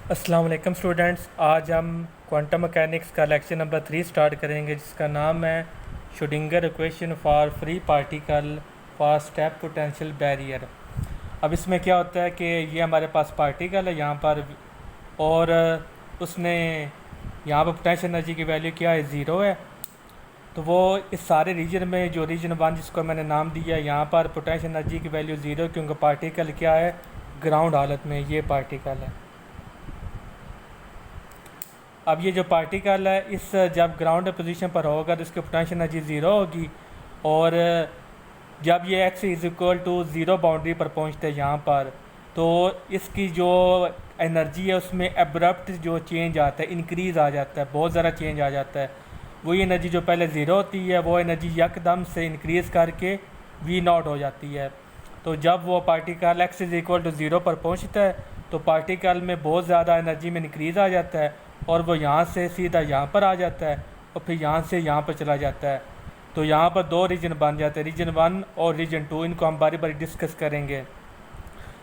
अस्सलाम वालेकुम स्टूडेंट्स। आज हम क्वांटम मैकेनिक्स का लेक्चर नंबर 3 स्टार्ट करेंगे, जिसका नाम है Schrodinger equation for free particle for step potential barrier. अब इसमें क्या होता है कि ये हमारे पास पार्टिकल है यहाँ पर, और उसने यहाँ पर पोटेंशियल एनर्जी की वैल्यू क्या है, ज़ीरो है। तो वो इस सारे रीजन में जो रीजन 1 जिसको मैंने नाम दिया, यहाँ पर पोटेंशियल एनर्जी की वैल्यू ज़ीरो, क्योंकि पार्टिकल क्या है, ग्राउंड हालत में ये पार्टिकल है। अब ये जो पार्टिकल है, इस जब ग्राउंड पोजीशन पर होगा तो इसकी पोटेंशियल एनर्जी ज़ीरो होगी, और जब ये x is equal to zero boundary पर पहुंचते हैं यहाँ पर, तो इसकी जो एनर्जी है उसमें एब्रप्ट जो चेंज आता है, इंक्रीज़ आ जाता है, बहुत ज़्यादा चेंज आ जाता है। वही एनर्जी जो पहले ज़ीरो होती है, वो एनर्जी यकदम से इंक्रीज़ करके वी नॉट हो जाती है। तो जब वो particle x is equal to zero पर पहुँचता है तो पार्टिकल में बहुत ज़्यादा एनर्जी में इंक्रीज़ आ जाता है, और वो यहाँ से सीधा यहाँ पर आ जाता है, और फिर यहाँ से यहाँ पर चला जाता है। तो यहाँ पर दो रीजन बन जाते हैं, रीजन 1 और रीजन 2। इनको हम बारी बारी डिस्कस करेंगे।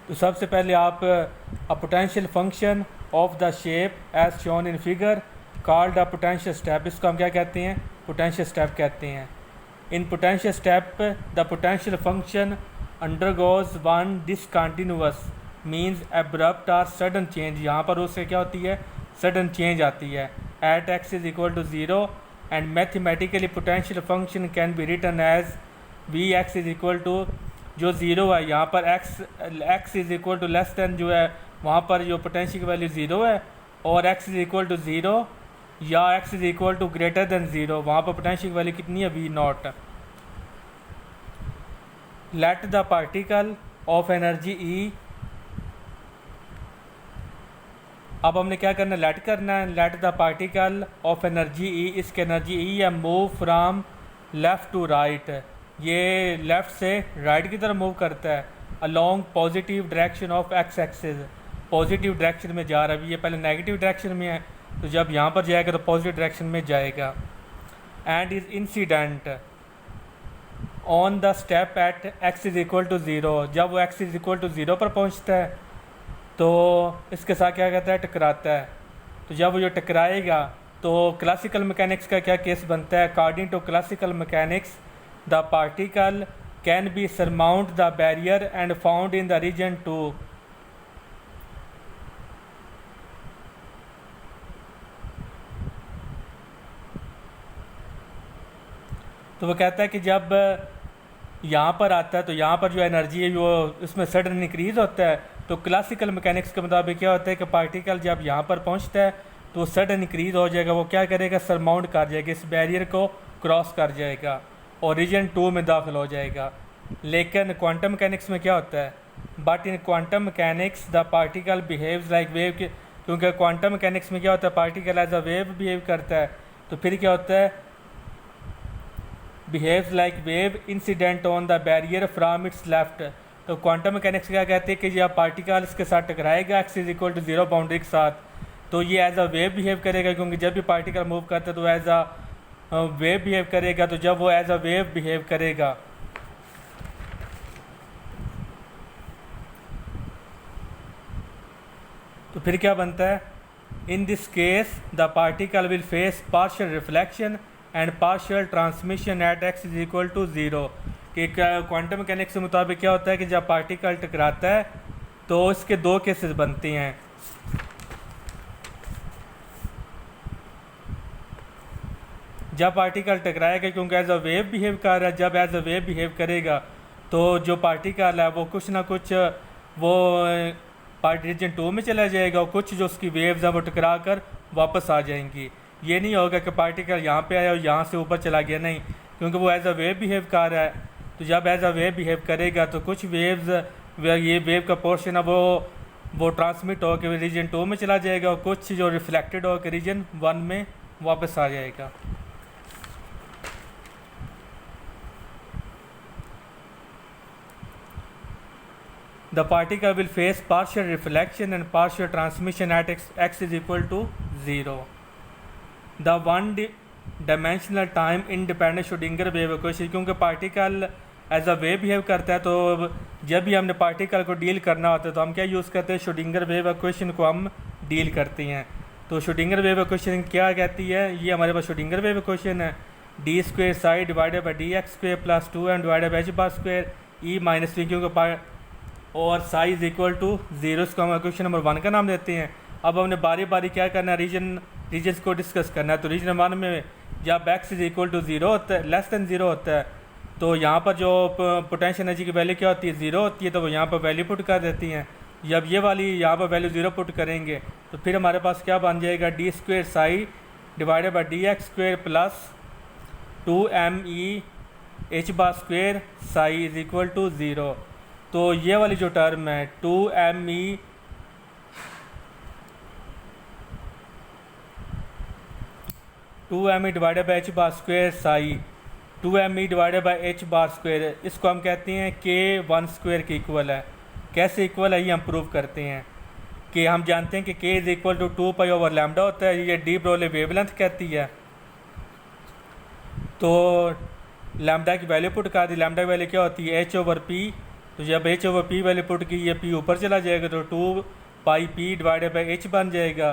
तो सबसे पहले आप a potential function of the shape as shown in figure called a potential step, इसको हम क्या कहते हैं, पोटेंशियल स्टेप कहते हैं। In potential step the potential function undergoes one discontinuous means abrupt और सडन चेंज। यहाँ पर उससे क्या होती है, सडन चेंज आती है at x is equal to zero, and mathematically potential function can be written as v x is equal to, जो ज़ीरो है यहाँ पर x is equal to less than जो है वहाँ पर जो पोटेंशियल की वैल्यू ज़ीरो है, और x is equal to zero या x is equal to greater than zero, वहाँ पर पोटेंशियल की वैल्यू कितनी है, V naught. Let the particle of energy E, अब हमने क्या करना है, लेट करना है। Let the particle of energy E, इसकी एनर्जी ई है, move from left to right, ये लेफ़्ट से राइट की तरफ मूव करता है along positive direction of x axis, positive direction में जा रहा है। ये पहले नेगेटिव डायरेक्शन में है, तो जब यहाँ पर जाएगा तो पॉजिटिव डायरेक्शन में जाएगा। And is incident on the step at x is equal to zero, जब वो x is equal to zero पर पहुँचता है तो इसके साथ क्या कहता है, टकराता है। तो जब वो जो टकराएगा तो क्लासिकल मैकेनिक्स का क्या केस बनता है, according to classical mechanics the particle can be surmount the barrier and found in the region 2। तो वो कहता है कि जब यहाँ पर आता है तो यहाँ पर जो एनर्जी है वो उसमें सडन इंक्रीज होता है। तो क्लासिकल मैकेनिक्स के मुताबिक क्या होता है कि पार्टिकल जब यहाँ पर पहुँचता है तो सडन इंक्रीज हो जाएगा, वो क्या करेगा, सरमाउंट कर जाएगा, इस बैरियर को क्रॉस कर जाएगा और रीजन 2 में दाखिल हो जाएगा। लेकिन क्वांटम मैकेनिक्स में क्या होता है, but in quantum mechanics the particle behaves like wave, क्योंकि क्वांटम मैकेनिक्स में क्या होता है, particle as a wave behave करता है। तो फिर क्या होता है, behaves like wave incident on the barrier from its left. तो क्वांटम मैकेनिक्स क्या कहते हैं कि जब पार्टिकल इसके साथ टकराएगा x is equal to zero boundary के साथ, तो ये एज अ वेव बिहेव करेगा, क्योंकि जब भी पार्टिकल मूव करता है तो एज अ वेव बिहेव करेगा। तो जब वो एज अ वेव बिहेव करेगा तो फिर क्या बनता है, in this case the particle will face partial reflection and partial transmission at x is equal to zero. कि क्वांटम मैकेनिक्स के मुताबिक क्या होता है कि जब पार्टिकल टकराता है तो इसके दो केसेस बनते हैं। जब पार्टिकल टकराएगा क्योंकि एज अ वेव बिहेव कर रहा है, जब एज अ वेव बिहेव करेगा तो जो पार्टिकल है वो कुछ ना कुछ वो रीजन 2 में चला जाएगा, और कुछ जो उसकी वेव्स हैं वो टकरा कर वापस आ जाएंगी। ये नहीं होगा कि पार्टिकल यहाँ पे आया और यहाँ से ऊपर चला गया, नहीं, क्योंकि वो एज अ वेव बिहेव कर रहा है। तो जब एज अ वेव बिहेव करेगा तो कुछ वेव्स, ये वेव का पोर्शन है वो ट्रांसमिट होकर रीजन 2 में चला जाएगा, और कुछ जो रिफ्लेक्टेड होकर रीजन 1 में वापस आ जाएगा। The particle will face partial reflection and partial transmission at x is equal to 0. The one-dimensional time independent Schrödinger wave equation, क्योंकि particle as a wave behave करता है, तो जब भी हमने पार्टिकल को डील करना होता है तो हम क्या यूज़ करते हैं, श्रोडिंगर वेव इक्वेशन को हम डील करती हैं। तो शोडिंगर वेव इक्वेशन क्या कहती है, ये हमारे पास शोडिंगर वेव इक्वेशन है, d square psi divided by d x square plus 2m divided by h bar square e minus v क्योंकि और साई इज इक्वल टू 0, इसको हम इक्वेशन नंबर 1 का नाम देते हैं। अब हमने बारी बारी क्या करना है, रीजन्स को डिस्कस करना है। तो रीजन 1 में जब x इज इक्वल टू 0 होता है, लेस दैन 0 होता है, तो यहाँ पर जो पोटेंशियल एनर्जी की वैल्यू क्या होती है, 0 होती है, तो वो यहाँ पर वैल्यू पुट कर देती हैं। जब ये वाली यहाँ पर वैल्यू 0 पुट करेंगे तो फिर हमारे पास क्या बन जाएगा, d square psi divided by d x square plus 2me h bar square psi is equal to 0। तो ये वाली जो टर्म है 2me divided by h bar square psi 2me divided by h bar square, इसको हम कहते हैं k1 square के इक्वल है। कैसे इक्वल है ये हम प्रूव करते हैं कि हम जानते हैं कि k is equal to 2 pi over lambda होता है, ये डी ब्रोले वेवलेंथ कहती है। तो लैम्डा की वैल्यू पुट कर दी, लैम्डा की वैल्यू क्या होती है h ओवर p, तो जब h over p value put की ये p ऊपर चला जाएगा तो 2 पाई p डिवाइडेड बाई h बन जाएगा।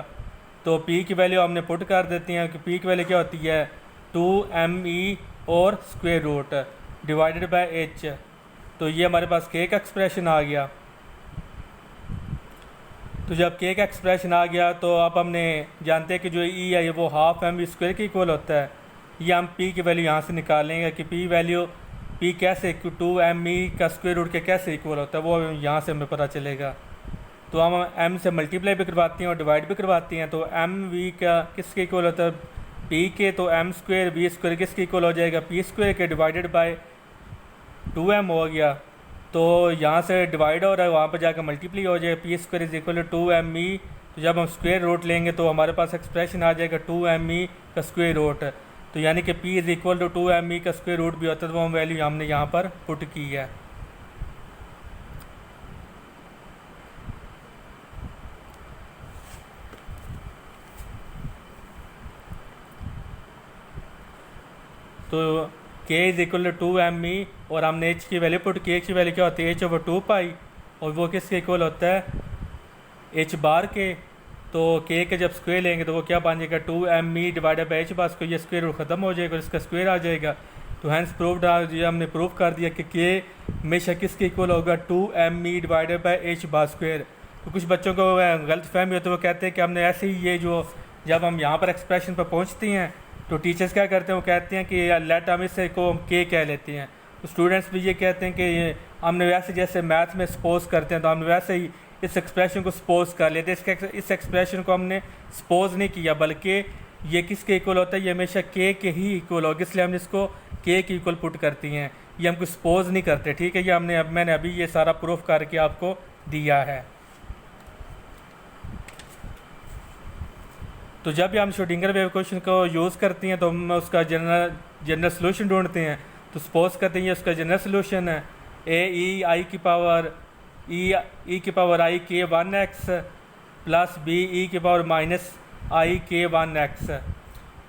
तो p की वैल्यू हमने पुट कर देती हैं कि p की वैल्यू क्या होती है 2me और square root divided by h। तो ये हमारे पास k का एक्सप्रेशन आ गया। तो जब k का एक्सप्रेशन आ गया तो अब हमने जानते हैं कि जो e है वो हाफ एम स्क्वायर के इक्वल होता है। ये हम p की वैल्यू यहाँ से निकालेंगे कि p वैल्यू p कैसे 2me का स्क्वायर रूट के कैसे इक्वल होता है, वो यहाँ से हमें पता चलेगा। तो हम m से मल्टीप्लाई भी करवाते हैं और डिवाइड भी करवाते हैं। तो mv का किसके इक्वल होता है, p के, तो m स्क्वायर v स्क्वायर किसके इक्वल हो जाएगा, p स्क्वायर के डिवाइडेड बाय 2m हो गया। तो यहाँ से डिवाइड हो रहा है, वहाँ पर जाकर मल्टीप्लाई हो जाएगा, p square is equal to 2me। तो जब हम स्क्वायर रूट लेंगे तो हमारे पास एक्सप्रेशन आ जाएगा 2me का स्क्वायर रूट। तो यानी कि p is equal to 2me का स्क्वायर रूट भी होता है, तो वो वैल्यू हमने यहाँ पर पुट की है। तो k is equal to 2me और हमने h की वैल्यू पुट की, h की वैल्यू क्या होती है h ओवर 2 पाई, और वो किसके इक्वल होता है h बार के। तो k के जब स्क्वायर लेंगे तो वो क्या बन जाएगा 2me divided by h bar square, ये स्क्वायर रूट ख़त्म हो जाएगा और इसका स्क्वायर आ जाएगा। तो हैंस प्रूव्ड, ये हमने प्रूव कर दिया कि k हमेशा किसके इक्वल होगा 2me divided by h bar square. तो कुछ बच्चों को गलत फहमी होती है, वो कहते हैं कि हमने ऐसे ही ये जो जब हम यहाँ पर एक्सप्रेशन पर पहुँचती हैं तो टीचर्स क्या करते हैं, वो कहते हैं कि लेट हम इससे को k कह लेते हैं। तो स्टूडेंट्स भी ये कहते हैं कि हमने वैसे जैसे मैथ में सपोज करते हैं तो हमने वैसे ही इस एक्सप्रेशन को सपोज कर लेते हैं। इस एक्सप्रेशन को हमने सपोज नहीं किया, बल्कि ये किसके इक्वल होता है, ये हमेशा k के ही इक्वल होगा, इसलिए हमने इसको k के इक्वल पुट करती हैं। ये हमको सपोज नहीं करते, ठीक है। ये मैंने अभी ये सारा प्रूफ करके आपको दिया है। तो जब भी हम श्रोडिंगर वेव इक्वेशन को यूज़ करते हैं तो हम उसका जनरल सोल्यूशन ढूंढते हैं। तो सपोज करते हैं उसका जनरल सोल्यूशन है e की power i k 1x plus b e की power minus i k 1x।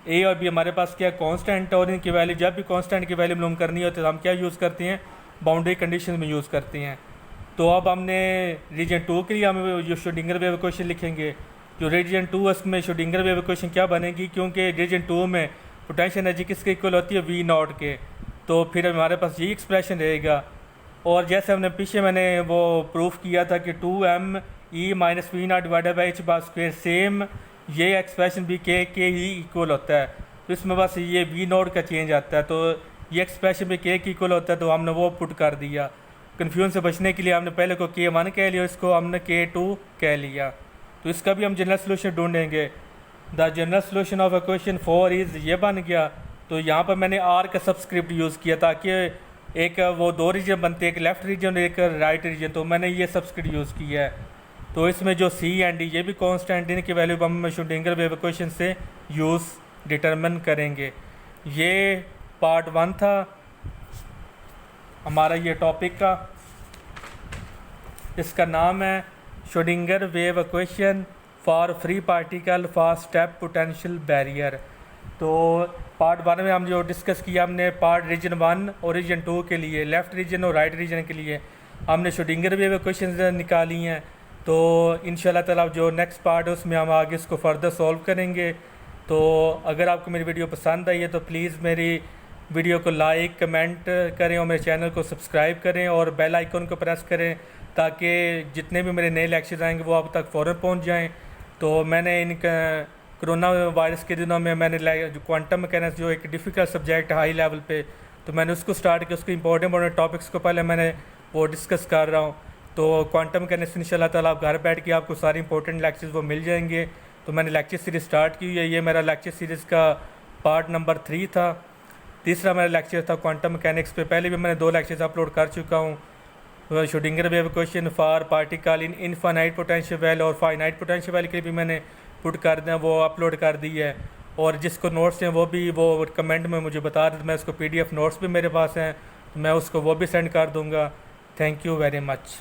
ए और बी हमारे पास क्या कांस्टेंट, और इनकी वैल्यू जब भी कांस्टेंट की वैल्यू मालूम करनी होती है तो हम क्या यूज़ करते हैं, बाउंड्री कंडीशन में यूज़ करते हैं। तो अब हमने रीजन 2 के लिए हम जो श्रोडिंगर वेव इक्वेशन लिखेंगे, जो रीजन 2 उसमें श्रोडिंगर वेव इक्वेशन क्या बनेगी, क्योंकि रीजन 2 में पोटेंशियल एनर्जी किसके इक्वल होती है वी नॉट के, तो फिर हमारे पास यही एक्सप्रेशन रहेगा। और जैसे हमने पीछे मैंने वो प्रूफ किया था कि 2me minus v not divided by h bar square, same ये एक्सप्रेशन भी के ही इक्वल होता है। तो इसमें बस ये वी नॉट का चेंज आता है, तो ये एक्सप्रेशन भी के इक्वल होता है, तो हमने वो पुट कर दिया। कन्फ्यूजन से बचने के लिए हमने पहले को k1 कह लिया, इसको हमने k2 कह लिया। तो इसका भी हम जनरल सोल्यूशन ढूंढेंगे। The general solution of equation 4 is ये बन गया। तो यहाँ पर मैंने आर का सबस्क्रिप्ट यूज़ किया ताकि एक वो दो रीजन बनते हैं, एक लेफ़्ट रीजन और एक राइट रीजन, तो मैंने ये सबस्क्रिप्ट यूज़ किया है। तो इसमें जो सी एंड डी ये भी कांस्टेंट, इनकी वैल्यू हम श्रोडिंगर वेव इक्वेशन से यूज़ डिटरमिन करेंगे। ये पार्ट 1 था हमारा ये टॉपिक का, इसका नाम है Schrodinger wave equation for free particle for step potential barrier. तो पार्ट 1 में हम जो डिस्कस किया, हमने पार्ट रीजन 1 और रीजन 2 के लिए, लेफ़्ट रीजन और राइट रीजन के लिए हमने श्रोडिंगर वेव इक्वेशन निकाली हैं। तो इंशाल्लाह ताला जो नेक्स्ट पार्ट है उसमें हम आगे इसको फर्दर सॉल्व करेंगे। तो अगर आपको मेरी वीडियो पसंद आई है तो प्लीज़ मेरी वीडियो को लाइक कमेंट करें और मेरे चैनल को सब्सक्राइब करें और बेल आइकन को प्रेस करें ताकि जितने भी मेरे नए लेक्चर्स आएंगे वो आप तक फ़ौरन पहुंच जाएं। तो मैंने इन कोरोना वायरस के दिनों में मैंने जो क्वांटम मैकेनिक्स जो एक डिफ़िकल्ट सब्जेक्ट है हाई लेवल पे, तो मैंने उसको स्टार्ट किया। उसके इंपॉर्टेंट टॉपिक्स को पहले मैंने वो डिस्कस कर रहा हूँ। तो क्वांटम मैकेनिक्स इंशाल्लाह ताला आप घर बैठ के आपको सारे इंपॉर्टेंट लेक्चर्स वो मिल जाएंगे। तो मैंने लेक्चर सीरीज़ स्टार्ट की है, ये मेरा लेक्चर सीरीज़ का पार्ट नंबर 3 था। तीसरा मेरा लेक्चर था क्वांटम मैकेनिक्स पे। पहले भी मैंने 2 लेक्चर्स अपलोड कर चुका हूँ। Schrodinger wave equation for particle in infinite potential value और फाइनाइट पोटेंशियल वैल्यू के लिए भी मैंने पुट कर दिया, वो अपलोड कर दी है। और जिसको नोट्स हैं वो भी वो कमेंट में मुझे बता दें, मैं उसको PDF नोट्स भी मेरे पास हैं, मैं उसको वो भी सेंड कर दूँगा। Thank you very much.